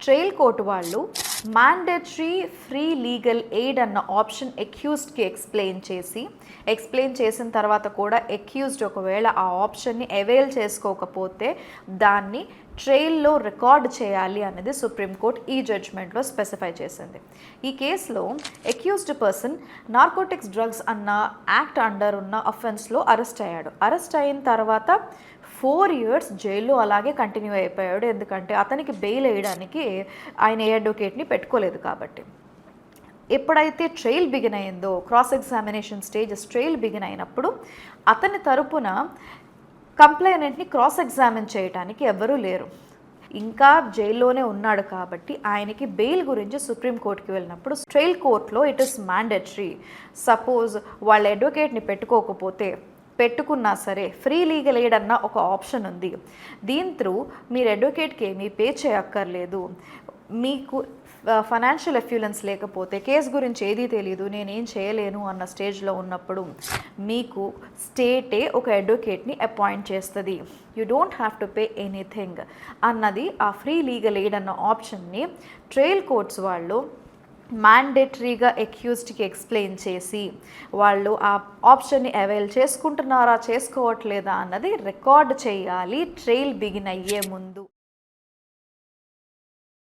Trial court వాళ్ళు mandatory free legal aid అన్న option అక్యూజ్డ్కి explain చేసిన తర్వాత కూడా అక్యూజ్డ్ ఒకవేళ ఆ ఆప్షన్ని అవైల్ చేసుకోకపోతే దాన్ని ట్రయల్లో రికార్డ్ చేయాలి అనేది సుప్రీంకోర్టు ఈ జడ్జ్మెంట్లో స్పెసిఫై చేసింది. ఈ కేసులో అక్యూజ్డ్ పర్సన్ నార్కోటిక్స్ డ్రగ్స్ అన్న యాక్ట్ అండర్ ఉన్న అఫెన్స్లో అరెస్ట్ అయ్యాడు. అరెస్ట్ అయిన తర్వాత 4 years జైల్లో అలాగే కంటిన్యూ అయిపోయాడు. ఎందుకంటే అతనికి బెయిల్ వేయడానికి ఆయన ఏ అడ్వకేట్ని పెట్టుకోలేదు కాబట్టి. ఎప్పుడైతే ట్రయల్ బిగిన్ అయిందో, క్రాస్ ఎగ్జామినేషన్ ట్రయల్ బిగిన్ అయినప్పుడు అతని తరపున కంప్లైనెంట్ని క్రాస్ ఎగ్జామిన్ చేయడానికి ఎవ్వరూ లేరు. ఇంకా జైల్లోనే ఉన్నాడు కాబట్టి ఆయనకి బెయిల్ గురించి సుప్రీంకోర్టుకి వెళ్ళినప్పుడు ట్రయల్ కోర్టులో ఇట్ ఈస్ మ్యాండేటరీ. సపోజ్ వాళ్ళ అడ్వకేట్ని పెట్టుకున్నా సరే ఫ్రీ లీగల్ ఎయిడ్ అన్న ఒక ఆప్షన్ ఉంది. దీని త్రూ మీరు అడ్వకేట్కి ఏమీ పే చేయక్కర్లేదు. మీకు ఫైనాన్షియల్ ఎఫ్యూలెన్స్ లేకపోతే, కేసు గురించి ఏదీ తెలియదు, నేనేం చేయలేను అన్న స్టేజ్లో ఉన్నప్పుడు మీకు స్టేటే ఒక అడ్వకేట్ని అపాయింట్ చేస్తుంది. You don't have to pay anything అన్నది ఆ ఫ్రీ లీగల్ ఎయిడ్ అన్న ఆప్షన్ని ట్రయల్ కోర్ట్స్ వాళ్ళు మ్యాండేటరీగా అక్యూజ్డ్కి ఎక్స్ప్లెయిన్ చేసి వాళ్ళు ఆ ఆప్షన్ని అవైల్ చేసుకుంటున్నారా చేసుకోవట్లేదా అన్నది రికార్డ్ చేయాలి ట్రయల్ బిగిన్ అయ్యే ముందు.